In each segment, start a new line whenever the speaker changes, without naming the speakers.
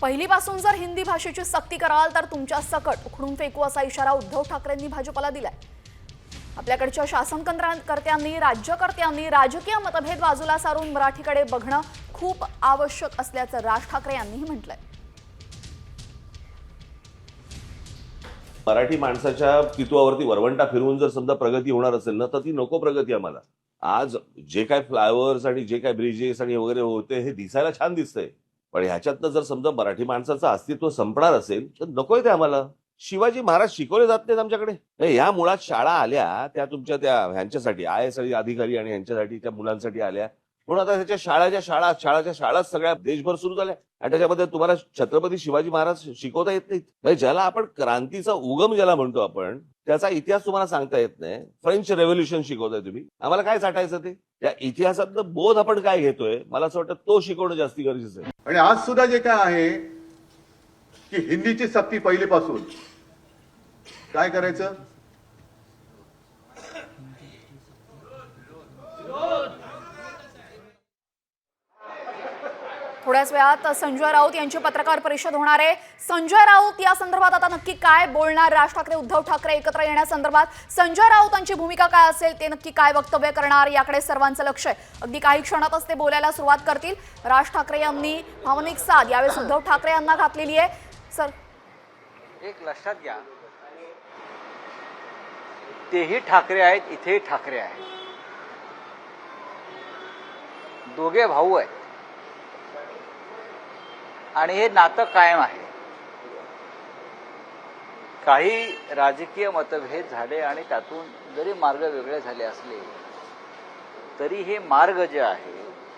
पहिलीपासून जर हिंदी भाषेची सक्ती कराल तर तुमच्या सकट उखडून फेकू असा इशारा उद्धव ठाकरेंनी भाजपला दिलाय। आपल्याकडच्या शासनकर्त्यांनी राज्यकर्त्यांनी राजकीय मतभेद बाजूला सारून मराठीकडे बघणं खूप आवश्यक असल्याचं राज ठाकरे यांनीही म्हटलंय।
मराठी माणसाच्या अस्तित्वावरती वरवंटा फिरवून जर समजा प्रगती होणार असेल ना, तर ती नको प्रगती आम्हाला। आज जे काय फ्लायओव्हर्स आणि जे काय ब्रिजेस आणि वगैरे होते हे दिसायला छान दिसतंय, पण ह्याच्यातनं जर समजा मराठी माणसाचं अस्तित्व संपणार असेल तर नकोय ते आम्हाला। शिवाजी महाराज शिकवले जात नाहीत आमच्याकडे। या मुळात शाळा आल्या त्या तुमच्या त्या ह्यांच्यासाठी IAS अधिकारी आणि ह्यांच्यासाठी त्या मुलांसाठी आल्या, पण आता त्याच्या शाळाच्या शाळा सगळ्या देशभर सुरू झाल्या आणि त्याच्यामध्ये तुम्हाला छत्रपती शिवाजी महाराज शिकवता येत नाहीत। म्हणजे ज्याला आपण क्रांतीचा उगम ज्याला म्हणतो आपण, त्याचा इतिहास तुम्हाला सांगता येत नाही। फ्रेंच रेव्होल्युशन शिकवताय तुम्ही, आम्हाला काय साठायचं ते? त्या इतिहासातलं बोध आपण काय घेतोय, मला असं वाटतं तो शिकवणं जास्त गरजेचं आहे।
आणि आज सुद्धा जे काय आहे की हिंदीची सक्ती पहिलीपासून काय करायचं,
थोड्याच वेळात संजय राऊत यांची पत्रकार परिषद होणार आहे। संजय राऊत या संदर्भात आता नक्की काय बोलणार? राज ठाकरे उद्धव ठाकरे एकत्र येण्यासंदर्भात संजय राऊतांची भूमिका काय असेल, ते नक्की काय वक्तव्य करणार याकडे सर्वांचं लक्ष आहे। अगदी काही क्षणातच ते बोलायला सुरुवात करतील। राज ठाकरे यांनी भावनिक साथ यावेळेस उद्धव ठाकरे यांना घातलेली आहे। सर,
एक लक्षात घ्या, तेही ठाकरे आहेत, इथेही ठाकरे आहेत, दोघे भाऊ आहेत आणि हे नातं कायम आहे। काही राजकीय मतभेद झाले आणि त्यातून जरी मार्ग वेगळे झाले असले तरी हे मार्ग जे आहे,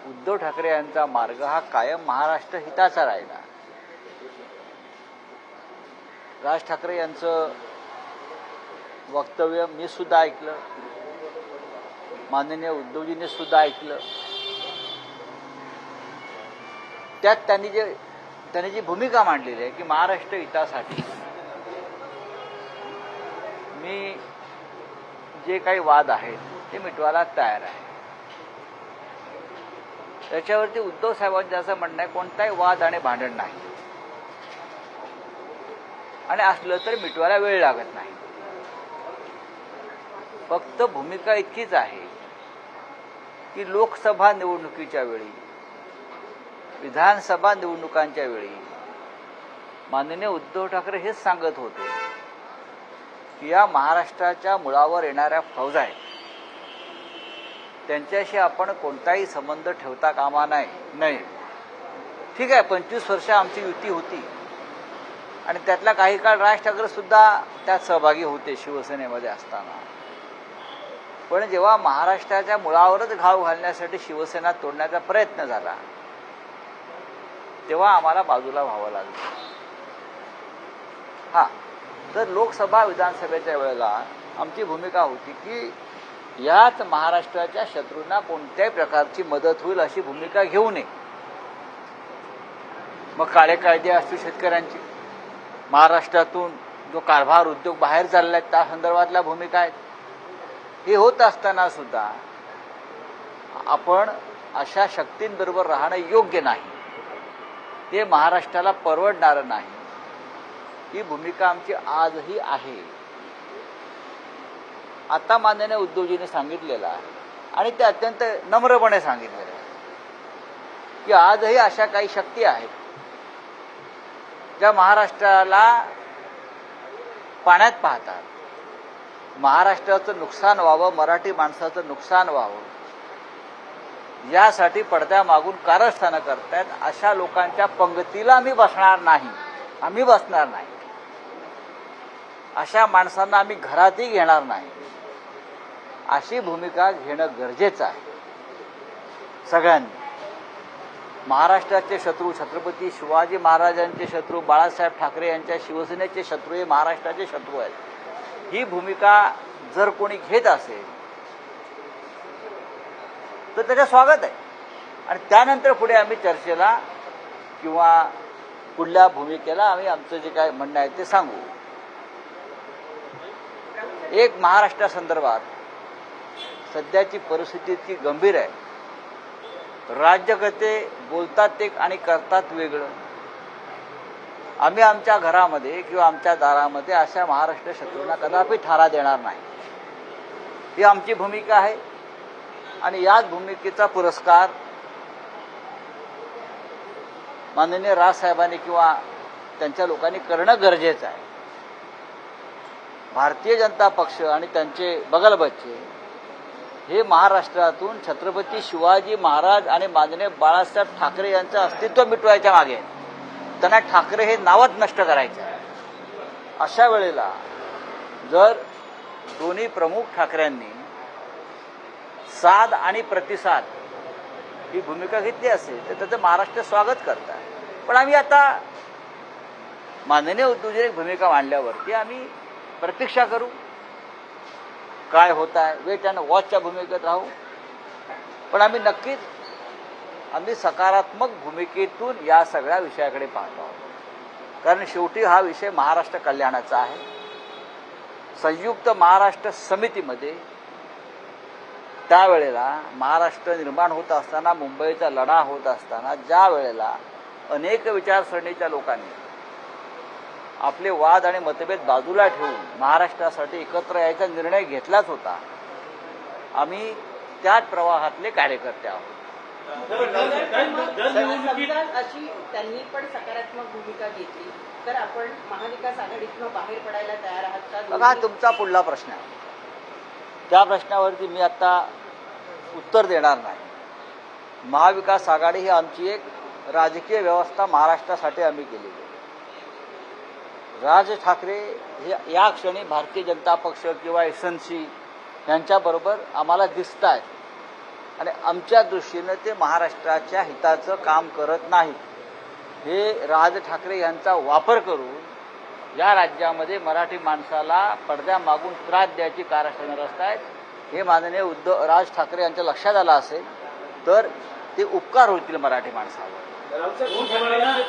उद्धव ठाकरे यांचा मार्ग हा कायम महाराष्ट्र हिताचा राहिला। राज ठाकरे यांचं वक्तव्य मी सुद्धा ऐकलं, माननीय उद्धवजींनी सुद्धा ऐकलं। त्यात त्यांनी जी भूमिका मांडलेली आहे की महाराष्ट्र हितासाठी मी जे काही वाद आहेत ते मिटवायला तयार आहे। त्याच्यावरती उद्धव साहेबांचं असं म्हणणं आहे, कोणताही वाद आणि भांडण नाही आणि असलं तर मिटवायला वेळ लागत नाही। फक्त भूमिका इतकीच आहे की लोकसभा निवडणुकीच्या वेळी, विधानसभा निवडणुकांच्या वेळी माननीय उद्धव ठाकरे हेच सांगत होते की या महाराष्ट्राच्या मुळावर येणाऱ्या फौजा आहेत त्यांच्याशी आपण कोणताही संबंध ठेवता कामा नाही। ठीक आहे, 25 वर्ष आमची युती होती आणि त्यातला काही काळ राज ठाकरे सुद्धा त्यात सहभागी होते शिवसेनेमध्ये असताना, पण जेव्हा महाराष्ट्राच्या मुळावरच घाव घालण्यासाठी शिवसेना तोडण्याचा प्रयत्न झाला तेव्हा आम्हाला बाजूला व्हावं लागलं। तर लोकसभा विधानसभेच्या वेळेला आमची भूमिका होती की याच महाराष्ट्राच्या शत्रूंना कोणत्याही प्रकारची मदत होईल अशी भूमिका घेऊ नये। मग काळे कायदे असतील शेतकऱ्यांची, महाराष्ट्रातून जो कारभार उद्योग बाहेर चालले आहेत त्या संदर्भातल्या भूमिका आहेत। हे होत असताना सुद्धा आपण अशा शक्तींबरोबर राहणं योग्य नाही, ते महाराष्ट्राला परवडणारं नाही। ही भूमिका आमची आजही आहे। आता माननीय उद्धवजींनी सांगितलेलं आहे आणि ते अत्यंत नम्रपणे सांगितलेलं आहे की आजही अशा काही शक्ती आहेत ज्या महाराष्ट्राला पाण्यात पाहतात, महाराष्ट्राचं नुकसान व्हावं, मराठी माणसाचं नुकसान व्हावं यासाठी पडद्यामागून कारस्थानं करतायत। अशा लोकांच्या पंगतीला आम्ही बसणार नाही, अशा माणसांना आम्ही घरातही घेणार नाही, अशी भूमिका घेणं गरजेचं आहे सगळ्यांनी। महाराष्ट्राचे शत्रू छत्रपती शिवाजी महाराजांचे शत्रू बाळासाहेब ठाकरे यांच्या शिवसेनेचे शत्रू हे महाराष्ट्राचे शत्रू आहेत। ही भूमिका जर कोणी घेत असेल तर त्याचं स्वागत आहे आणि त्यानंतर पुढे आम्ही चर्चेला किंवा पुढल्या भूमिकेला आम्ही आमचं जे काय म्हणणं आहे ते सांगू। एक, महाराष्ट्रासंदर्भात सध्याची परिस्थिती इतकी गंभीर आहे, राज्यकर्ते बोलतात एक आणि करतात वेगळं। आम्ही आमच्या घरामध्ये किंवा आमच्या दारामध्ये अशा महाराष्ट्र शत्रूंना कदापि थारा देणार नाही, ही आमची भूमिका आहे. आणि याच भूमिकेचा पुरस्कार माननीय राजसाहेबांनी किंवा त्यांच्या लोकांनी करणं गरजेचं आहे. भारतीय जनता पक्ष आणि त्यांचे बगलबच्चे हे महाराष्ट्रातून छत्रपती शिवाजी महाराज आणि माननीय बाळासाहेब ठाकरे यांचं अस्तित्व मिटवायच्या मागे आहेत. त्यांना ठाकरे हे नावच नष्ट करायचं आहे. अशा वेळेला जर दोन्ही प्रमुख ठाकरेंनी साथ आणि प्रतिसाद ही भूमिका घेतली असेल तर त्याचं महाराष्ट्र स्वागत करत आहे. पण आम्ही आता माननीय उद्धवजींनी भूमिका मांडल्यावरती आम्ही प्रतीक्षा करू काय होत आहे, वेट अँड वॉचच्या भूमिकेत राहू. पण आम्ही नक्कीच सकारात्मक भूमिकेतून या सगळ्या विषयाकडे पाहतो आहोत. कारण शेवटी हा विषय महाराष्ट्र कल्याणाचा आहे. संयुक्त महाराष्ट्र समितीमध्ये त्यावेळेला महाराष्ट्र निर्माण होत असताना, मुंबईचा लढा होत असताना, ज्या वेळेला अनेक विचारसरणीच्या लोकांनी आपले वाद आणि मतभेद बाजूला ठेवून महाराष्ट्रासाठी एकत्र यायचा निर्णय घेतलाच होता. आम्ही त्याच प्रवाहातले कार्यकर्ते आहोत.
समजा अशी त्यांनी पण सकारात्मक भूमिका घेतली तर आपण महाविकास आघाडीतून बाहेर पडायला तयार आहात का?
बघा, तुमचा पुढला प्रश्न आहे. त्या प्रश्नावरती मी आता उत्तर देणार नाही. महाविकास आघाडी ही आमची एक राजकीय व्यवस्था महाराष्ट्रासाठी आम्ही केलेली आहे. राज ठाकरे हे या क्षणी भारतीय जनता पक्ष किंवा एसएनसी यांच्याबरोबर आम्हाला दिसत आहेत आणि आमच्या दृष्टीनं ते महाराष्ट्राच्या हिताचं काम करत नाहीत. हे राज ठाकरे यांचा वापर करून या राज्यामध्ये मराठी माणसाला पडद्यामागून त्रास द्यायची कारस्थानं रचत आहेत. हे माननीय राज ठाकरे यांच्या लक्षात आलं असेल तर ते उपकार होतील मराठी माणसावर.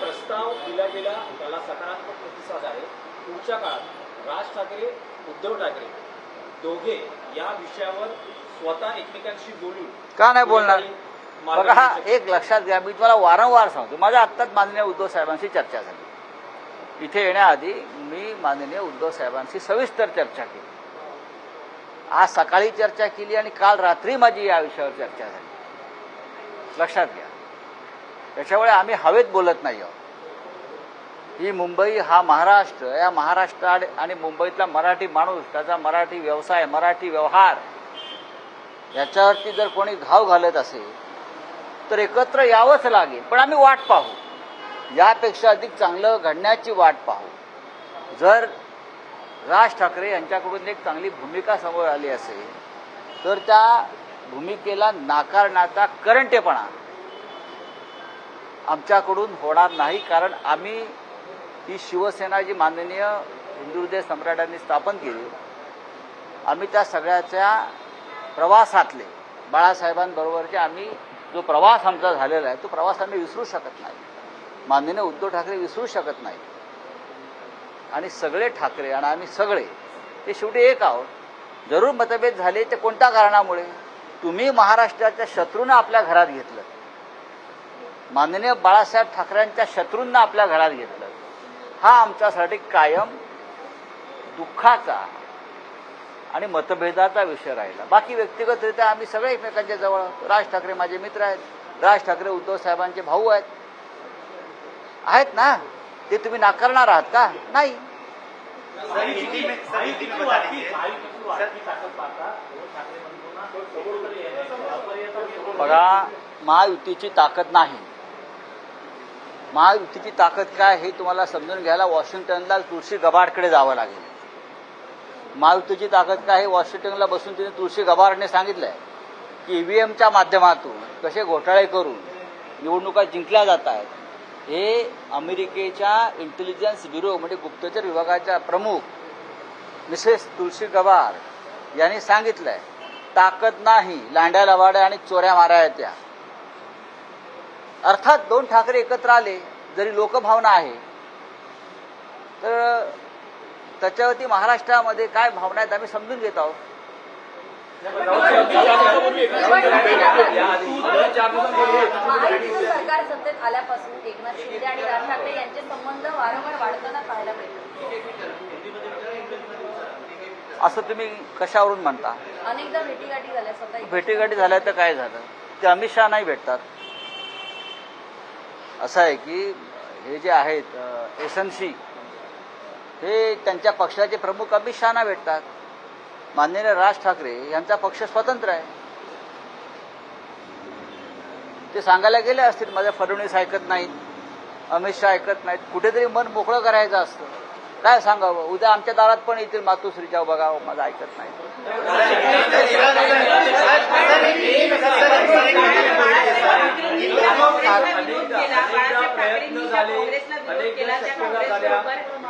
प्रस्ताव दिला गेला त्याला सकारात्मक प्रतिसाद आहे. पुढच्या काळात राज ठाकरे, उद्धव ठाकरे दोघे या विषयावर स्वतः एकमेकांशी बोलून
का नाही बोलणार? बघा, एक लक्षात घ्या, मी तुम्हाला वारंवार सांगतो, माझ्या आत्ताच माननीय उद्धव साहेबांशी चर्चा झाली. इथे येण्याआधी मी माननीय उद्धव साहेबांशी सविस्तर चर्चा केली. आज सकाळी चर्चा केली आणि काल रात्री माझी या विषयावर चर्चा झाली. लक्षात घ्या, त्याच्यामुळे आम्ही हवेत बोलत नाही आहोत. ही मुंबई हा महाराष्ट्र, या महाराष्ट्र आणि मुंबईतला मराठी माणूस, त्याचा मराठी व्यवसाय, मराठी व्यवहार याच्यावरती जर कोणी घाव घालत असेल तर एकत्र यावंच लागेल. पण आम्ही वाट पाहू, यापेक्षा अधिक चांगलं घडण्याची वाट पाहू. जर राज ठाकरे यांच्याकडून एक चांगली भूमिका समोर आली असेल तर त्या भूमिकेला नाकारण्याचा करंटेपणा आमच्याकडून होणार नाही. कारण आम्ही ही शिवसेना जी माननीय हिंदू हृदय सम्राटांनी स्थापन केली, आम्ही त्या सगळ्याच्या प्रवासातले बाळासाहेबांबरोबरचे आम्ही जो प्रवास आमचा झालेला आहे तो प्रवास आम्ही विसरू शकत नाही. माननीय उद्धव ठाकरे विसरू शकत नाही. आणि सगळे ठाकरे आणि आम्ही सगळे ते शेवटी एक आहोत. जरूर मतभेद झाले ते कोणत्या कारणामुळे? तुम्ही महाराष्ट्राच्या शत्रूंना आपल्या घरात घेतलं, माननीय बाळासाहेब ठाकरेंच्या शत्रूंना आपल्या घरात घेतलं. हा आमच्यासाठी कायम दुःखाचा आणि मतभेदाचा विषय राहिला. बाकी व्यक्तिगतरित्या आम्ही सगळे एकमेकांच्या जवळ आहोत. राज ठाकरे माझे मित्र आहेत, राज ठाकरे उद्धव साहेबांचे भाऊ आहेत ना. ते तुम्ही नाकारणार आहात का? नाही. बघा, महायुतीची ताकद नाही. महायुतीची ताकद काय हे तुम्हाला समजून घ्यायला वॉशिंग्टनला तुळशी गबाडकडे जावं लागेल. महायुतीची ताकद काय हे वॉशिंग्टनला बसून तिने तुळशी गबाडने सांगितलंय की ईव्हीएमच्या माध्यमातून कसे घोटाळे करून निवडणुका जिंकल्या जात आहेत. हे अमेरिकेच्या इंटेलिजन्स ब्युरो म्हणजे गुप्तचर विभागाच्या प्रमुख मिसेस तुळशी गबाड यांनी सांगितलंय. ताकद नाही, लांड्या लवाड्या आणि चोऱ्या माऱ्या येत्या. अर्थात दोन ठाकरे एकत्र आले जरी लोकभावना आहे तर त्याच्यावरती महाराष्ट्रामध्ये काय भावना आहेत आम्ही समजून घेत आहोत.
सरकार सत्तेत आल्यापासून एकनाथ शिंदे आणि राज ठाकरे यांचे संबंध वारंवार
असं तुम्ही कशावरून म्हणता?
अनेकदा भेटीगाठी झाल्या स्वतः
भेटीगाठी झाल्या तर काय झालं? ते अमित शहा नाही भेटतात. असं आहे की हे जे आहेत एसएनसी हे त्यांच्या पक्षाचे प्रमुख अमित शहाना भेटतात. माननीय राज ठाकरे यांचा पक्ष स्वतंत्र आहे. ते सांगायला गेले असतील माझ्या फडणवीस ऐकत नाहीत, अमित शहा ऐकत नाहीत. कुठेतरी मन मोकळं करायचं असतं. काय सांगावं? उद्या आमच्या दारात पण येतील मातोश्रीच्या बघावं माझं ऐकत नाही.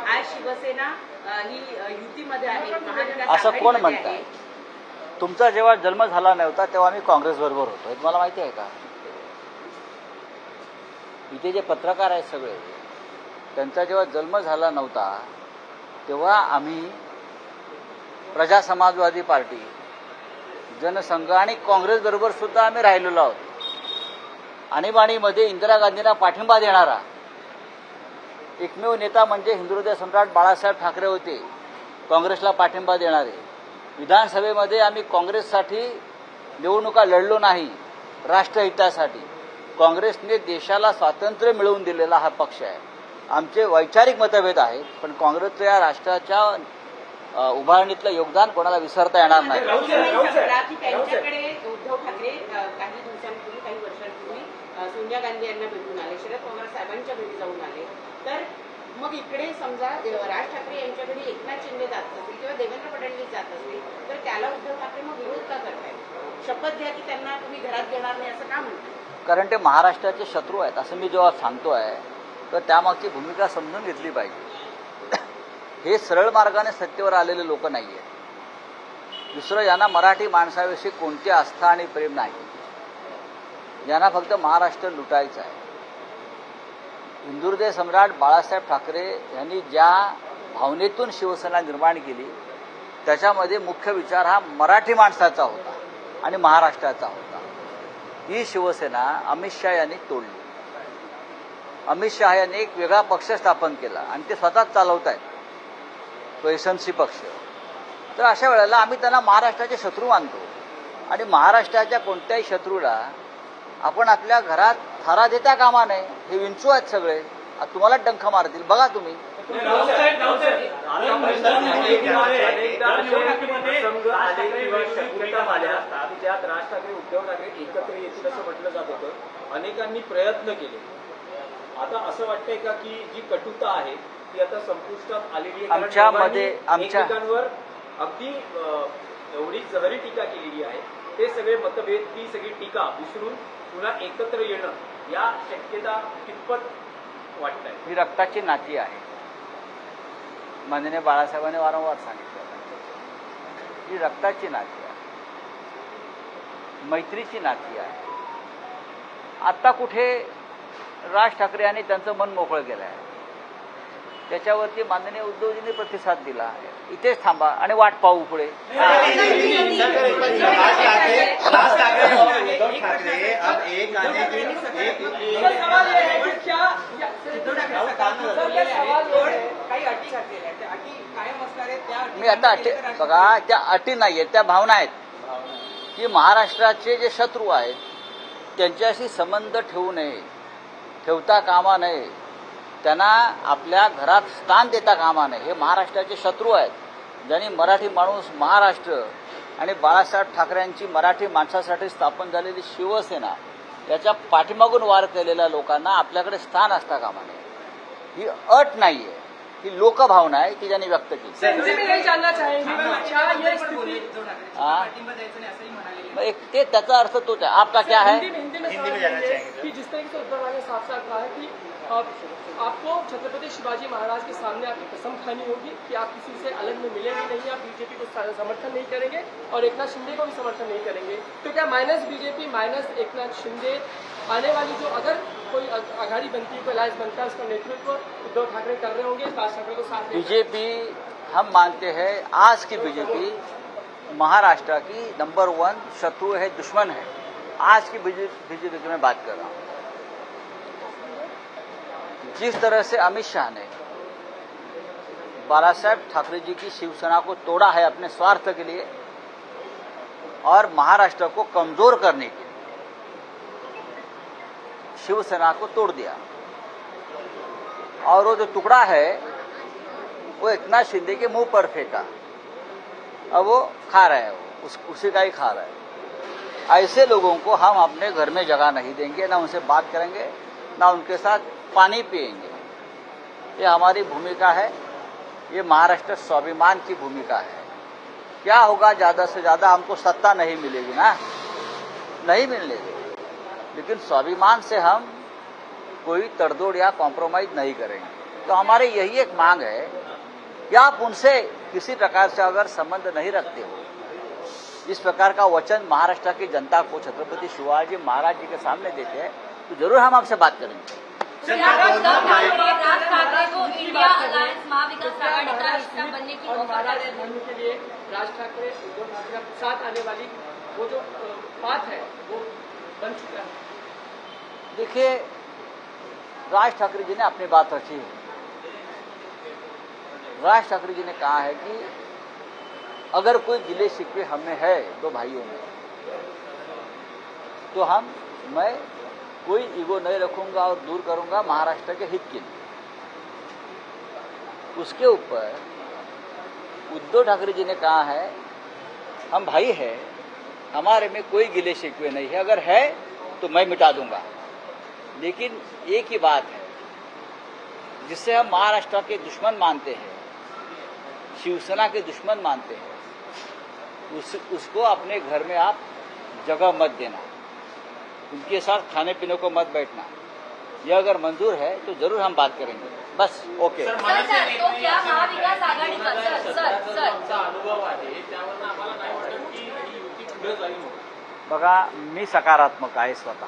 आज शिवसेना ही युतीमध्ये आहे.
असं कोण म्हणताय? तुमचा जेव्हा जन्म झाला नव्हता तेव्हा आम्ही काँग्रेस बरोबर होतो, हे तुम्हाला माहिती आहे का? इथे जे पत्रकार आहेत सगळे, त्यांचा जेव्हा जन्म झाला नव्हता तेव्हा आम्ही प्रजा समाजवादी पार्टी, जनसंघ आणि काँग्रेस बरोबर सुद्धा आम्ही राहिलेलो आहोत. आणीबाणीमध्ये इंदिरा गांधींना पाठिंबा देणारा एकमेव नेता म्हणजे हिंदुहृदय सम्राट बाळासाहेब ठाकरे होते, काँग्रेसला पाठिंबा देणारे. विधानसभेमध्ये आम्ही काँग्रेससाठी निवडणुका लढलो नाही, राष्ट्रहितासाठी. काँग्रेसने देशाला स्वातंत्र्य मिळवून दिलेला हा पक्ष आहे. आमचे वैचारिक मतभेद आहेत, पण काँग्रेसच्या या राष्ट्राच्या उभारणीतलं योगदान कोणाला विसरता येणार नाही.
त्यांच्याकडे उद्धव ठाकरे काही दिवसांपूर्वी, काही वर्षांपूर्वी सोनिया गांधी यांना भेटून आले, शरद पवार साहेबांच्या घरी जाऊन आले. तर मग इकडे समजा राज ठाकरे यांच्या घरी एकनाथ शिंदे जात असतील किंवा देवेंद्र फडणवीस जात असतील, तर त्याला उद्धव ठाकरे मग विरोध का करतायत? शपथ घ्या की त्यांना तुम्ही घरात घेणार नाही असं का म्हणतात? कारण
ते महाराष्ट्राचे शत्रू आहेत असं मी जेव्हा सांगतोय तर त्यामागची भूमिका समजून घेतली पाहिजे. हे सरळ मार्गाने सत्तेवर आलेले लोक नाही आहेत. दुसरं, यांना मराठी माणसाविषयी कोणती आस्था आणि प्रेम नाही. यांना फक्त महाराष्ट्र लुटायचं आहे. हिंदुहृदय सम्राट बाळासाहेब ठाकरे यांनी ज्या भावनेतून शिवसेना निर्माण केली त्याच्यामध्ये मुख्य विचार हा मराठी माणसाचा होता आणि महाराष्ट्राचा होता. ही शिवसेना अमित शहा यांनी तोडली. अमित शहा यांनी एक वेगळा पक्ष स्थापन केला आणि ते स्वतःच चालवत आहेत, तो एसएनसी पक्ष. तर अशा वेळेला आम्ही त्यांना महाराष्ट्राचे शत्रू मानतो आणि महाराष्ट्राच्या कोणत्याही शत्रूला आपण आपल्या घरात थारा देता कामा नये. हे विंचू आहेत सगळे, तुम्हाला डंख मारतील, बघा तुम्ही.
त्यात राज ठाकरे उद्धव ठाकरे एकत्र येतील असं म्हटलं जात होतं. अनेकांनी प्रयत्न केले. आता असं वाटतंय का की जी कटुता आहे ती आता संपुष्टात आलेली आहे?
आमच्यामध्ये
एकमेकांवर अगदी एवढी जहरी टीका केलेली आहे. ते सगळे मतभेद, ती सगळी टीका विसरून पुन्हा एकत्र येणं या शक्यता कितपत वाटत आहे?
ही रक्ताची नाती आहे. माननीय बाळासाहेबांनी वारंवार सांगितलं, ही रक्ताची नाती आहे, मैत्रीची नाती आहे. आता कुठे राज ठाकरे यांनी त्यांचं मन मोकळं केलं आहे, त्याच्यावरती माननीय उद्धवजींनी प्रतिसाद दिला. इथेच थांबा आणि वाट पाहू पुढे. मी आता अटी बघा, त्या अटी नाहीयेत, त्या भावना आहेत की महाराष्ट्राचे जे शत्रू आहेत त्यांच्याशी संबंध ठेवू नये, ठेवता कामा नये, त्यांना आपल्या घरात स्थान देता कामा नये. हे महाराष्ट्राचे शत्रू आहेत. ज्यांनी मराठी माणूस, महाराष्ट्र आणि बाळासाहेब ठाकरेंची मराठी माणसासाठी स्थापन झालेली शिवसेना याच्या पाठीमागून वार केलेल्या लोकांना आपल्याकडे स्थान असता कामा नये. ही अट नाहीये, ही लोकभावना आहे की ज्यांनी व्यक्त केली. ते त्याचा अर्थ तोच आहे. आपका क्या है?
कि जिस तरीके से उद्धव ने साफ साफ कहा है कि आपको छत्रपति शिवाजी महाराज के सामने आपकी कसम खानी होगी कि आप किसी से अलग में मिलेंगे नहीं, आप बीजेपी को समर्थन नहीं करेंगे और एकनाथ शिंदे को भी समर्थन नहीं करेंगे. तो क्या minus BJP minus Eknath Shinde आने वाली जो अगर कोई आघाड़ी बनती है, कोई अलायंस बनता है, उसका नेतृत्व उद्धव ठाकरे कर रहे होंगे, राज ठाकरे को साथ?
बीजेपी हम मानते हैं आज की बीजेपी महाराष्ट्र की नंबर 1 शत्रु है, दुश्मन है. आज की बीजेपी की मैं बात कर रहा हूं. जिस तरह से अमित शाह ने बालासाहेब ठाकरे जी की शिवसेना को तोड़ा है अपने स्वार्थ के लिए और महाराष्ट्र को कमजोर करने के लिए शिवसेना को तोड़ दिया। और वो जो टुकड़ा है वो एकनाथ शिंदे के मुंह पर फेंका। अब वो खा रहे हैं, उसी का ही खा रहे हैं। ऐसे लोगों को हम अपने घर में जगह नहीं देंगे, ना उनसे बात करेंगे, ना उनके साथ पानी पिएंगे। ये हमारी भूमिका है, ये महाराष्ट्र स्वाभिमान की भूमिका है। क्या होगा, ज्यादा से ज्यादा हमको सत्ता नहीं मिलेगी ना, नहीं मिलने देगी, लेकिन स्वाभिमान से हम कोई तड़जोड़ या कॉम्प्रोमाइज नहीं करेंगे। तो हमारी यही एक मांग है कि आप उनसे किसी प्रकार से अगर संबंध नहीं रखते हो, इस प्रकार का वचन महाराष्ट्र की जनता को छत्रपति शिवाजी महाराज जी के सामने देते हैं, तो जरूर हम आपसे बात करेंगे।
राज ठाकरे को इंडिया अलायंस महाविकास आघाड़ी का हिस्सा बनने की ऑफर कर रहे
बनने के लिए राज ठाकरे उद्धव ठाकरे के साथ आने वाली वो जो बात है वो बन चुका है।
देखिए, राज ठाकरे जी ने अपनी बात रखी है। राज ठाकरे जी ने कहा है कि अगर कोई गिले शिकवे हमें है दो भाइयों में, तो मैं कोई ईगो नहीं रखूंगा और दूर करूंगा महाराष्ट्र के हित के लिए। उसके ऊपर उद्धव ठाकरे जी ने कहा है हम भाई हैं, हमारे में कोई गिले शिकवे नहीं है, अगर है तो मैं मिटा दूंगा। लेकिन एक ही बात है जिससे हम महाराष्ट्र के दुश्मन मानते हैं, शिवसेना के दुश्मन मानते हैं, उसको अपने घर में आप जगह मत देना, उनके साथ खाने पीने को मत बैठना। यह अगर मंजूर है तो जरूर हम बात करेंगे। बस ओके।
सर, तो क्या महाविकास आघाड़ी का सर
अनुभव आहे त्यावर आम्हाला नाही वाटत की ही युती पुढे जाईल म्हणून.
बघा, मी सकारात्मक आहे स्वतः,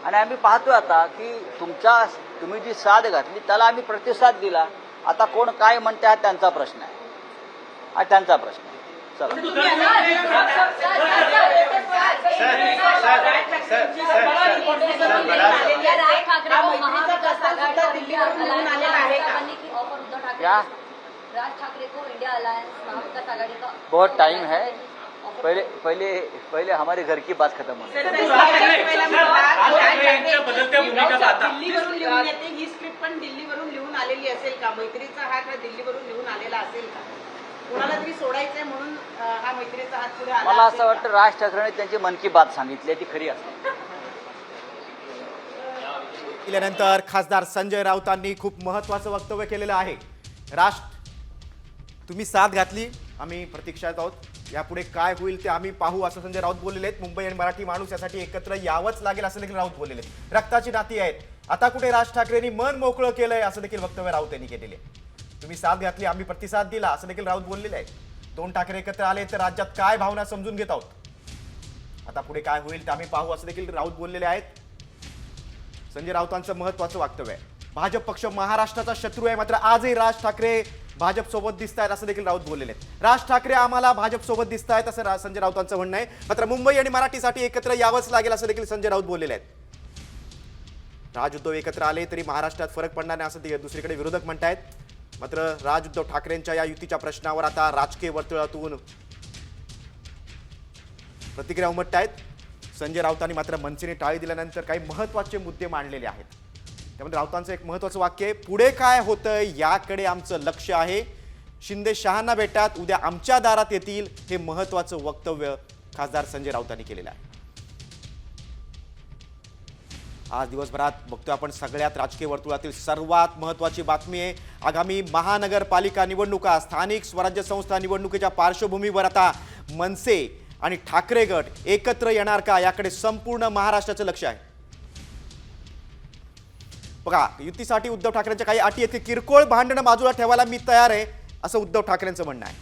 आणि आम्ही पाहतोय आता की तुम्ही जी साथ घातली त्याला आम्ही प्रतिसाद दिला। आता कोण काय म्हणते हा त्यांचा प्रश्न आहे, हा त्यांचा प्रश्न आहे। चला,
राज ठाकरे को महाविकास आघाड़ी और इंडिया अलायंस बनने की ऑफर उद्धव ठाकरे
क्या
राज ठाकरे को इंडिया अलायंस महाविकास आघाड़ी का
बहुत टाइम है, पहले हमारे घर की बात खत्म होने।
दिल्लीवरून लिहून येते ही स्क्रिप्ट, पण दिल्लीवरून लिहून आलेली असेल का? मैत्रीचा हात हा दिल्लीवरून लिहून आलेला असेल का? कोणाला तरी सोडायचंय म्हणून हा मैत्रीचा हात पुढे आला
मला
असेल
असं
का?
वाटतं राज ठाकरेंनी त्यांची मन की बात सांगितली ती खरी असेल।
केल्यानंतर खासदार संजय राऊतांनी खूप महत्त्वाचं वक्तव्य केलेलं आहे। तुम्ही साथ घातली, आम्ही प्रतीक्षेत आहोत, यापुढे काय होईल ते आम्ही पाहू असं संजय राऊत बोललेले आहेत। मुंबई आणि मराठी माणूस यासाठी एकत्र यावंच लागेल असं देखील राऊत बोललेले आहेत। रक्ताची नाती आहेत, आता कुठे राज ठाकरेंनी मन मोकळं केलंय असं देखील वक्तव्य राऊत यांनी केलेले आहे। तुम्ही साथ घातली, आम्ही प्रतिसाद दिला असं देखील राऊत बोललेले आहेत। दोन ठाकरे एकत्र आले तर राज्यात काय भावना समजून घेत आहोत, आता पुढे काय होईल ते आम्ही पाहू असं देखील राऊत बोललेले आहेत। संजय राऊतांचं महत्त्वाचं वक्तव्य आहे। भाजप पक्ष महाराष्ट्राचा शत्रू आहे, मात्र आजही राज ठाकरे भाजप सोबत दिसत आहेत असं देखील राऊत बोललेले आहेत। राज ठाकरे आम्हाला भाजप सोबत दिसत आहेत असं संजय राऊतांचं म्हणणं आहे, मात्र मुंबई आणि मराठीसाठी एकत्र यावंच लागेल असं देखील संजय राऊत बोललेले आहेत। राज उद्धव एकत्र आले तरी महाराष्ट्रात फरक पडणार नाही असं दुसरीकडे विरोधक म्हणतायत, मात्र राज उद्धव ठाकरेंच्या या युतीच्या प्रश्नावर आता राजकीय वर्तुळातून प्रतिक्रिया उमटत आहेत। संजय राऊतांनी मात्र मनसेने टाळी दिल्यानंतर काही महत्त्वाचे मुद्दे मांडलेले आहेत। त्यामध्ये राऊतांचं एक महत्त्वाचं वाक्य आहे, पुढे काय होतंय याकडे आमचं लक्ष आहे, शिंदे शहांना भेटात उद्या आमच्या दारात येतील, हे महत्त्वाचं वक्तव्य खासदार संजय राऊतांनी केलेलं आहे। आज दिवसभरात बघतोय आपण सगळ्यात राजकीय वर्तुळातील सर्वात महत्त्वाची बातमी आहे। आगामी महानगरपालिका निवडणुका, स्थानिक स्वराज्य संस्था निवडणुकीच्या पार्श्वभूमीवर आता मनसे आणि ठाकरे गट एकत्र येणार का याकडे संपूर्ण महाराष्ट्राचं लक्ष आहे। बघा, युतीसाठी उद्धव ठाकरेंच्या काही अटी आहेत की किरकोळ भांडणं बाजूला ठेवायला मी तयार आहे असं उद्धव ठाकरेंचं म्हणणं आहे।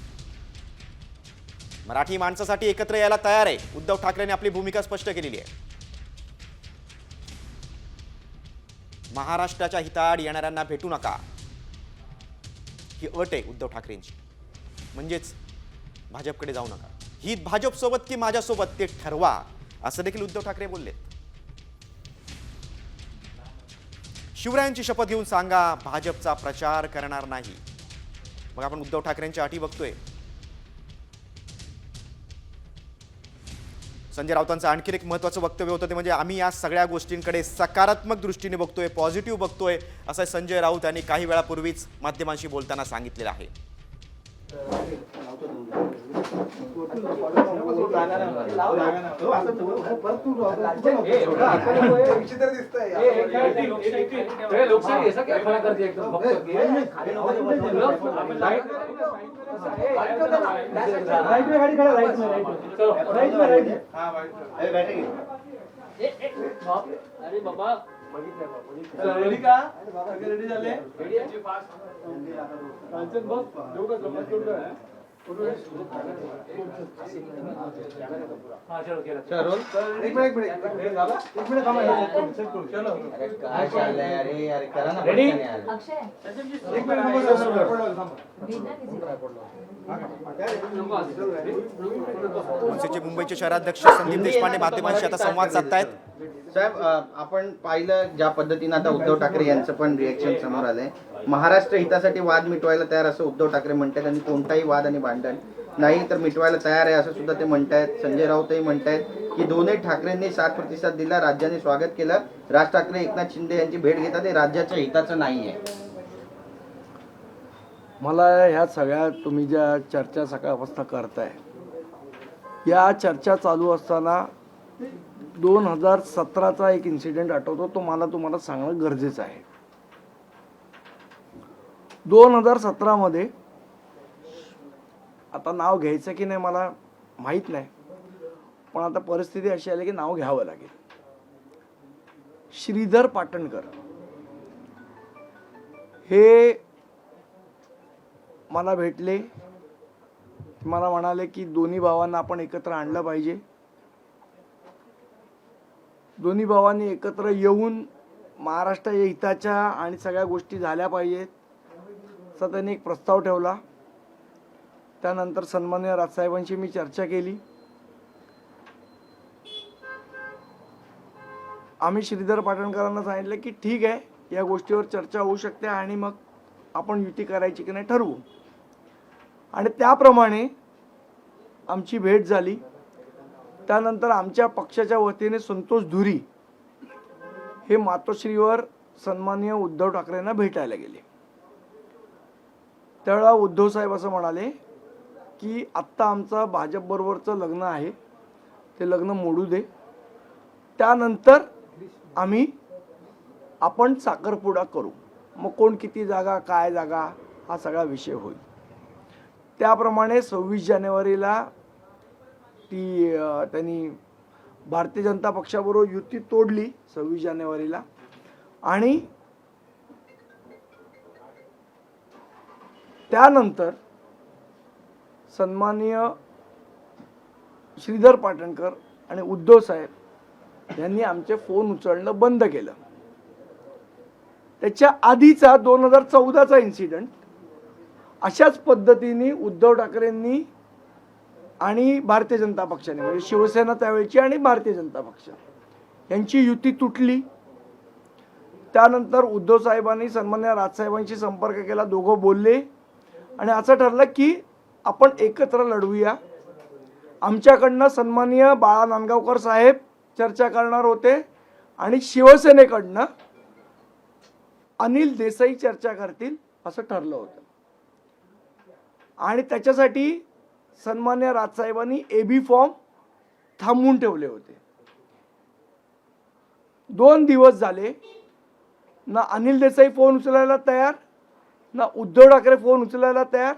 मराठी माणसासाठी एकत्र यायला तयार आहे, उद्धव ठाकरेंनी आपली भूमिका स्पष्ट केलेली आहे। महाराष्ट्राच्या हिताआड येणाऱ्यांना भेटू नका ही अट आहे उद्धव ठाकरेंची, म्हणजेच भाजपकडे जाऊ नका, ही भाजप सोबत की माझ्यासोबत ते ठरवा असं देखील उद्धव ठाकरे बोलले। शिवरायांची शपथ घेऊन सांगा भाजपचा प्रचार करणार नाही. मग आपण उद्धव ठाकरेंच्या अटी बघतोय. संजय राऊतांचं आणखी एक महत्त्वाचं वक्तव्य होतं ते म्हणजे आम्ही या सगळ्या गोष्टींकडे सकारात्मक दृष्टीने बघतोय, पॉझिटिव्ह बघतोय, असं संजय राऊत यांनी काही वेळापूर्वीच माध्यमांशी बोलताना सांगितलेलं आहे.
अरे बाबा
मनसेचे मुंबईचे शहराध्यक्ष संदीप देशपांडे माध्यमांशी आता संवाद साधतायत.
साहेब, आपण पाहिलं ज्या पद्धतीनं आता उद्धव ठाकरे यांचं पण रिएक्शन समोर आलंय. महाराष्ट्र हितासाठी वाद मिटवायला तयार असं उद्धव ठाकरे म्हणतात आणि कोणताही वाद आणि भांडण नाही तर मिटवायला तयार आहे असं सुद्धा ते म्हणतायत. संजय राऊतही म्हणतायत की दोन्ही ठाकरेंनी 7 प्रतिसाद दिला, राज्याने स्वागत केलं. राज ठाकरे एकनाथ शिंदे यांची भेट घेतात हे राज्याच्या हिताचं नाहीये.
मला ह्या सगळ्या तुम्ही ज्या चर्चा सकाळपासून करताय या चर्चा चालू असताना 2017चा एक इन्सिडेंट आठवतो, तो मला तुम्हाला सांगणं गरजेचं आहे. 2017मध्ये आता नाव घ्यायचं की नाही मला माहीत नाही, पण आता परिस्थिती अशी आली की नाव घ्यावं लागेल. श्रीधर पाटणकर हे मला भेटले, मला म्हणाले की दोन्ही भावांना आपण एकत्र आणलं पाहिजे. दोन्ही भावांनी एकत्र येऊन महाराष्ट्राच्या हिताच्या आणि सगळ्या गोष्टी झाल्या पाहिजेत असा त्यांनी एक प्रस्ताव ठेवला. त्यानंतर सन्माननीय राजसाहेबांशी मी चर्चा केली. आम्ही श्रीधर पाटणकरांना सांगितलं की ठीक आहे, या गोष्टीवर चर्चा होऊ शकते आणि मग आपण युती करायची की नाही ठरवू. आणि त्याप्रमाणे आमची भेट झाली. त्यानंतर आमच्या पक्षाच्या वतीने संतोष धुरी हे मातोश्रीवर सन्माननीय उद्धव ठाकरेंना भेटायला गेले. त्यावेळेला उद्धव साहेब असं म्हणाले की आत्ता आमचं भाजपबरोबरचं लग्न आहे, ते लग्न मोडू दे, त्यानंतर आपण साखरपुडा करू, मग कोण किती जागा काय जागा हा सगळा विषय होईल. त्याप्रमाणे 26 जानेवारीला त्यांनी भारतीय जनता पक्षाबरोबर युती तोडली 26 जानेवारीला. आणि त्यानंतर सन्माननीय श्रीधर पाटणकर आणि उद्धव साहेब यांनी आमचे फोन उचलणं बंद केलं. त्याच्या आधीचा 2014चा इन्सिडेंट अशाच पद्धतीने उद्धव ठाकरेंनी आणि भारतीय जनता पक्षाने म्हणजे शिवसेना त्यावेळची आणि भारतीय जनता पक्ष यांची युती तुटली. त्यानंतर उद्धव साहेबांनी सन्माननीय राजसाहेबांशी संपर्क केला, दोघं बोलले आणि असं ठरलं की आपण एकत्र लढवूया. आमच्याकडनं सन्माननीय बाळा नांदगावकर साहेब चर्चा करणार होते आणि शिवसेनेकडनं अनिल देसाई चर्चा करतील असं ठरलं होतं. आणि त्याच्यासाठी सन्मान्य राजसाहेबांनी एबी फॉर्म थांबवून ठेवले होते. 2 दिवस झाले, ना अनिल देसाई फोन उचलायला तयार, ना उद्धव ठाकरे फोन उचलायला तयार.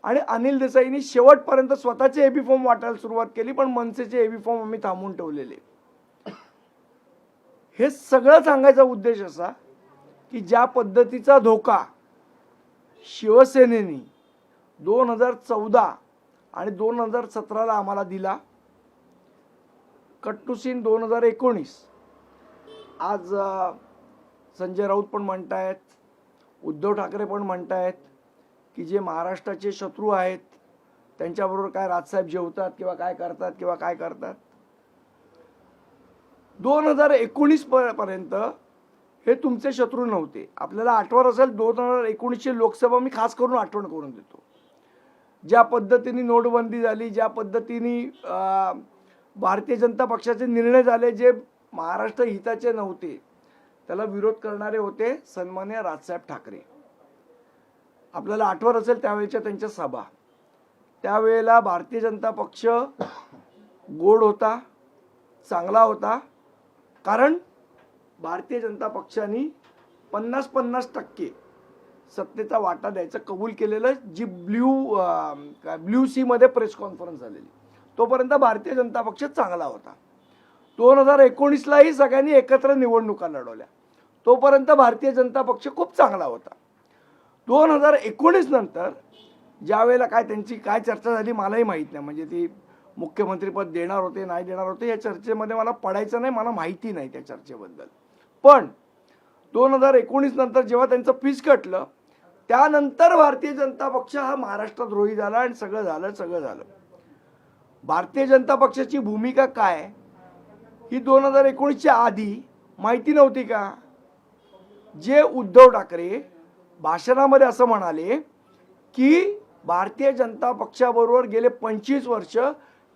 आणि अनिल देसाईंनी शेवटपर्यंत स्वतःचे एबी फॉर्म वाटायला सुरुवात केली, पण मनसेचे एबी फॉर्म आम्ही थांबवून ठेवलेले. हे सगळं सांगायचा उद्देश असा की ज्या पद्धतीचा धोका शिवसेनेने 2014 आणि 2017ला आम्हाला दिला, कट टू सीन 2019. आज संजय राऊत पण म्हणतायत, उद्धव ठाकरे पण म्हणतायत की जे महाराष्ट्राचे शत्रू आहेत त्यांच्याबरोबर काय राजसाहेब जेवतात किंवा काय करतात. 2019 पर्यंत हे तुमचे शत्रू नव्हते. आपल्याला आठवत असेल 2019ची लोकसभा मी खास करून आठवण करून देतो. ज्या पद्धतीने नोटबंदी झाली, ज्या पद्धतीने भारतीय जनता पक्षाचे निर्णय झाले जे महाराष्ट्र हिताचे नव्हते, त्याला विरोध करणारे होते सन्माननीय राजसाहेब ठाकरे. आपल्याला आठवत असेल त्यावेळेच्या त्यांच्या सभा. त्यावेळेला भारतीय जनता पक्ष गोड होता, चांगला होता, कारण भारतीय जनता पक्षाने 50-50% सत्तेचा वाटा द्यायचं कबूल केलेलं. जी ब्ल्यू सी मध्ये प्रेस कॉन्फरन्स झालेली, तोपर्यंत भारतीय जनता पक्ष चांगला होता. 2019लाही सगळ्यांनी एकत्र निवडणुका लढवल्या, तोपर्यंत भारतीय जनता पक्ष खूप चांगला होता. 2019 नंतर ज्या वेळेला काय त्यांची काय चर्चा झाली मलाही माहीत नाही. म्हणजे ती मुख्यमंत्रीपद देणार होते नाही देणार होते या चर्चेमध्ये मला पडायचं नाही, मला माहिती नाही त्या चर्चेबद्दल. पण 2019 नंतर जेव्हा त्यांचं पीस कटलं, त्यानंतर भारतीय जनता पक्ष हा महाराष्ट्रद्रोही झाला आणि सगळं झालं. भारतीय जनता पक्षाची भूमिका काय ही 2019च्या आधी माहिती नव्हती का? जे उद्धव ठाकरे भाषणामध्ये असं म्हणाले की भारतीय जनता पक्षाबरोबर गेले 25 वर्ष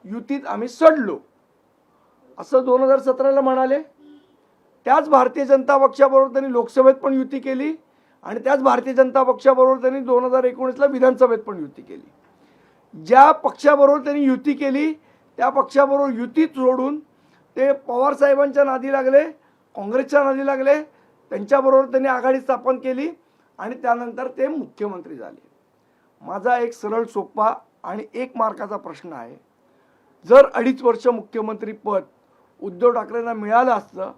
युतीत आम्ही सडलो, असं 2017ला म्हणाले. त्याच भारतीय जनता पक्षाबरोबर त्यांनी लोकसभेत पण युती केली आणि त्याच भारतीय जनता पक्षाबरोबर त्यांनी 2019ला विधानसभेत पण युती केली. ज्या पक्षाबरोबर त्यांनी युती केली त्या पक्षाबरोबर युती सोडून ते पवार साहेबांच्या नादी लागले, काँग्रेसच्या नादी लागले, त्यांच्याबरोबर त्यांनी आघाडी स्थापन केली आणि त्यानंतर ते मुख्यमंत्री झाले. माझा एक सरळ सोपा आणि 1 मार्काचा प्रश्न आहे. जर 2.5 वर्ष मुख्यमंत्री पद उद्धव ठाकरेंना मिळालं असतं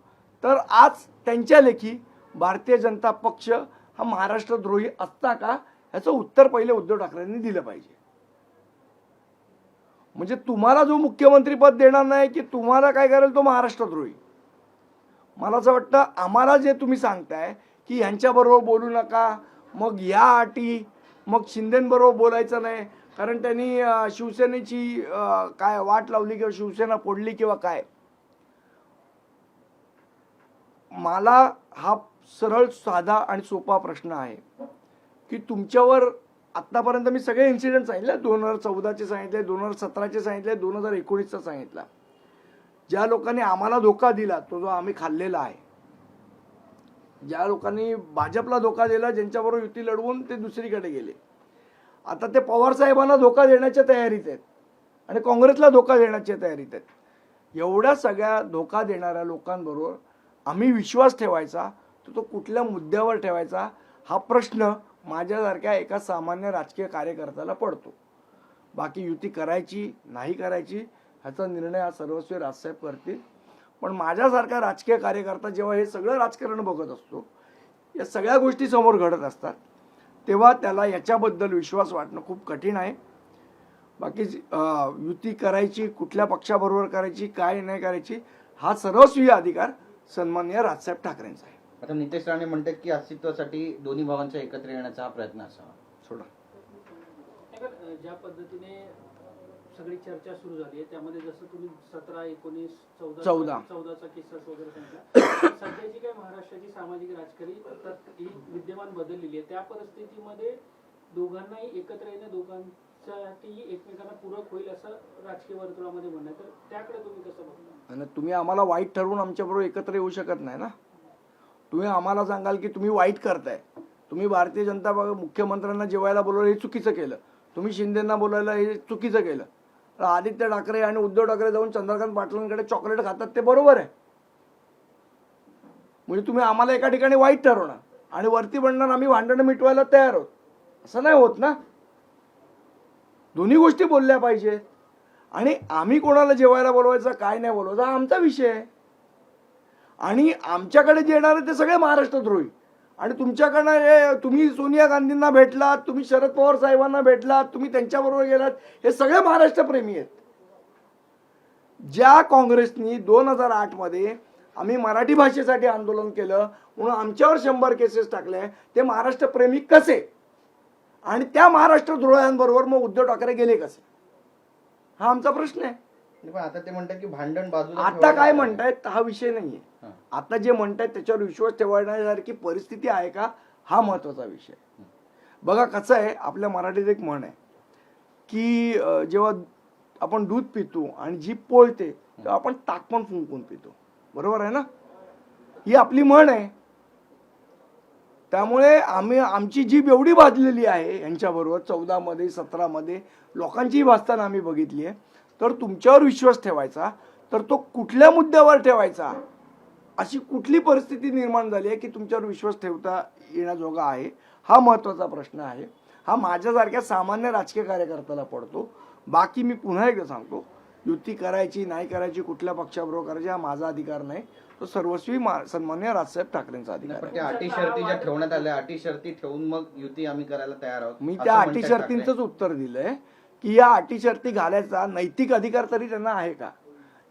तर आज त्यांच्या लेखी भारतीय जनता पक्ष हा महाराष्ट्रद्रोही असता का, याचं उत्तर पहिले उद्धव ठाकरेंनी दिलं पाहिजे. म्हणजे तुम्हाला जो मुख्यमंत्री पद देणार नाही की तुम्हाला काय करेल तो महाराष्ट्रद्रोही. मला असं वाटतं आम्हाला जे तुम्ही सांगताय की ह्यांच्याबरोबर बोलू नका, मग या अटी, मग शिंदेबरोबर बोलायचं नाही कारण त्यांनी शिवसेनेची काय वाट लावली किंवा शिवसेना फोडली किंवा काय. मला हा सरळ साधा आणि सोपा प्रश्न आहे की तुमच्यावर आतापर्यंत मी सगळे इन्सिडेंट सांगितले, 2014चे सांगितले, 2017चे सांगितले, 2019चा सांगितला. ज्या लोकांनी आम्हाला धोका दिला तो जो आम्ही खाल्लेला आहे, ज्या लोकांनी भाजपला धोका दिला, ज्यांच्याबरोबर युती लढवून ते दुसरीकडे गेले, आता ते पवार साहेबांना धोका देण्याच्या तयारीत आहेत आणि काँग्रेसला धोका देण्याच्या तयारीत आहेत. एवढ्या सगळ्या धोका देणाऱ्या लोकांबरोबर आम्ही विश्वास ठेवायचा तर तो कुठल्या मुद्द्यावर ठेवायचा हा प्रश्न माझ्यासारख्या एका सामान्य राजकीय कार्यकर्त्याला पडतो. बाकी युती करायची नाही करायची ह्याचा निर्णय हा सर्वस्वी राजसाहेब करतील. पण माझ्यासारखा राजकीय कार्यकर्ता जेव्हा हे सगळं राजकारण बघत असतो, या सगळ्या गोष्टी समोर घडत असतात, तेव्हा त्याला याच्याबद्दल विश्वास वाटणं खूप कठीण आहे. बाकी युती करायची, कुठल्या पक्षाबरोबर करायची, काय नाही करायची हा सर्वस्वी अधिकार सन्माननीय राजसाहेब ठाकरेंचा आहे.
आता नितेश राणे म्हणतात की अस्तित्वासाठी दोन्ही भावांचा एकत्र येण्याचा हा प्रयत्न असावा.
सोडा.
ज्या पद्धतीने सगळी चर्चा सुरू झाली आहे त्यामध्ये जसं तुम्ही 17, 19, 14चा किस्सा वगैरे सांगितला, सध्याची काय महाराष्ट्राची सामाजिक राजकारणी ही विद्यमान बदललेली आहे, त्या परिस्थितीमध्ये दोघांनाही एकत्र येणं दोघांसाठी एकमेकांना पूरक होईल असं राजकीय वर्तुळामध्ये म्हणणं आहे. तर त्याकडे तुम्ही कसं बघता?
आणि तुम्ही आम्हाला वाईट ठरवून आमच्याबरोबर एकत्र येऊ शकत नाही ना. तुम्ही आम्हाला सांगाल की तुम्ही वाईट करताय, तुम्ही भारतीय जनता मुख्यमंत्र्यांना जेवायला बोलवलं हे चुकीचं केलं, तुम्ही शिंदेंना बोलायला हे चुकीचं केलं, तर आदित्य ठाकरे आणि उद्धव ठाकरे जाऊन चंद्रकांत पाटलांकडे चॉकलेट खातात ते बरोबर आहे. म्हणजे तुम्ही आम्हाला एका ठिकाणी वाईट ठरवणार आणि वरती म्हणणार आम्ही भांडणं मिटवायला तयार आहोत, असं नाही होत ना. दोन्ही गोष्टी बोलल्या पाहिजेत. आणि आम्ही कोणाला जेवायला बोलवायचं काय नाही बोलवायचा हा आमचा विषय आहे. आणि आमच्याकडे जे येणार आहे ते सगळे महाराष्ट्रद्रोही. आणि तुमच्याकडनं तुम्ही सोनिया गांधींना भेटलात, तुम्ही शरद पवार साहेबांना भेटलात, तुम्ही त्यांच्याबरोबर गेलात, हे सगळे महाराष्ट्रप्रेमी आहेत. ज्या काँग्रेसनी 2008 मध्ये आम्ही मराठी भाषेसाठी आंदोलन केलं म्हणून आमच्यावर 100 केसेस टाकले, ते महाराष्ट्रप्रेमी कसे आणि त्या महाराष्ट्रद्रोह्यांबरोबर मग उद्धव ठाकरे गेले कसे, हा आमचा प्रश्न आहे.
पण आता ते म्हणतात की भांडण बाजूला
आता काय म्हणतायत हा विषय नाहीये. आता जे म्हणतायत त्याच्यावर विश्वास ठेवण्यासारखी परिस्थिती आहे का, हा महत्वाचा विषय. बघा कसं आहे, आपल्या मराठीत एक म्हण आहे की जेव्हा आपण दूध पितो आणि जीभ पोळते तेव्हा आपण ताक पण फुंकून पितो. बरोबर आहे ना? ही आपली म्हण आहे. त्यामुळे आमची जीभ एवढी भाजलेली आहे यांच्याबरोबर 14 मध्ये 17 मध्ये लोकांचीही भाजताना आम्ही बघितली आहे. तर तुमच्यावर विश्वास ठेवायचा, तर तो कुठल्या मुद्द्यावर ठेवायचा, अशी कुठली परिस्थिती निर्माण झाली आहे की तुमच्यावर विश्वास ठेवता येण्याजोगा आहे, हा महत्वाचा प्रश्न आहे. हा माझ्यासारख्या सामान्य राजकीय कार्यकर्त्याला पडतो. बाकी मी पुन्हा एकदा सांगतो, युती करायची नाही करायची, कुठल्या पक्षाबरोबर करायची, हा माझा अधिकार नाही, तो सर्वस्वी सन्मान्य राजसाहेब ठाकरेंचा अधिकार
पण
आहे.
त्या अटी शर्ती ज्या ठेवण्यात आल्या, अटी शर्ती ठेवून मग युती आम्ही करायला तयार आहोत,
मी
असं
त्या
म्हणतात
अटी
ठाकरे.
शर्तींचंच उत्तर दिलंय की या अटी शर्ती घालायचा नैतिक अधिकार तरी त्यांना आहे का.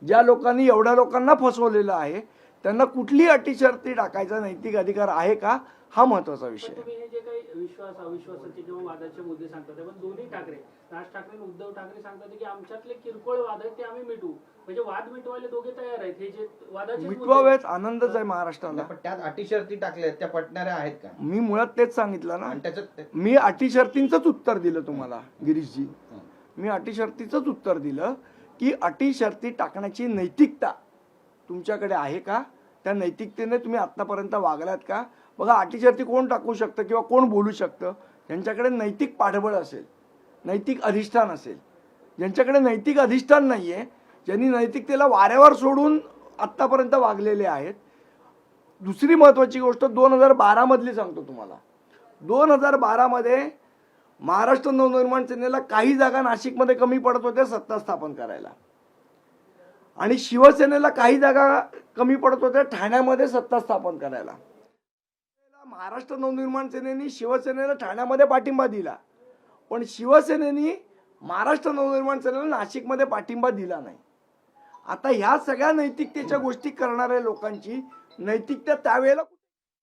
ज्या लोकांनी एवढ्या लोकांना फसवलेलं आहे त्यांना कुठली अटी शर्ती टाकायचा नैतिक अधिकार आहे का, हा महत्वाचा विषय.
तुम्ही हे जे काही विश्वास अविश्वासाचे किंवा वादाचे मुद्दे सांगतात, पण दोन्ही ठाकरे, राज ठाकरे आणि उद्धव ठाकरे सांगतात की आमच्यातले किरकोळ वाद आहेत ते आम्ही मिटवू, म्हणजे वाद मिटवायला दोघे तयार आहेत. हे जे वादाचे
मिटवावेत, आनंदच आहे महाराष्ट्राला.
पण त्यात अटी शर्ती टाकल्या त्या पटणाऱ्या आहेत का?
मी मुळात तेच सांगितलं ना,
आणि त्याच्यात
मी अटी शर्तींचंच उत्तर दिलं तुम्हाला गिरीशजी. मी अटी शर्तीचंच उत्तर दिलं की अटी शर्ती टाकण्याची नैतिकता तुमच्याकडे आहे का, त्या नैतिकतेने तुम्ही आतापर्यंत वागलात का. बघा, अटी शर्ती कोण टाकू शकतं किंवा कोण बोलू शकतं, ज्यांच्याकडे नैतिक पाठबळ असेल, नैतिक अधिष्ठान असेल. ज्यांच्याकडे नैतिक अधिष्ठान नाहीये, ज्यांनी नैतिकतेला वाऱ्यावर सोडून आतापर्यंत वागलेले आहेत. दुसरी महत्वाची गोष्ट 2012 मधली सांगतो तुम्हाला. 2012 मध्ये महाराष्ट्र नवनिर्माण सेनेला काही जागा नाशिकमध्ये कमी पडत होत्या सत्ता स्थापन करायला, आणि शिवसेनेला काही जागा कमी पडत होत्या ठाण्यामध्ये सत्ता स्थापन करायला. महाराष्ट्र नवनिर्माण सेनेने शिवसेनेला ठाण्यामध्ये पाठिंबा दिला, पण शिवसेनेने महाराष्ट्र नवनिर्माण सेनेला नाशिकमध्ये पाठिंबा दिला नाही. आता ह्या सगळ्या नैतिकतेच्या गोष्टी करणाऱ्या लोकांची नैतिकता त्यावेळेला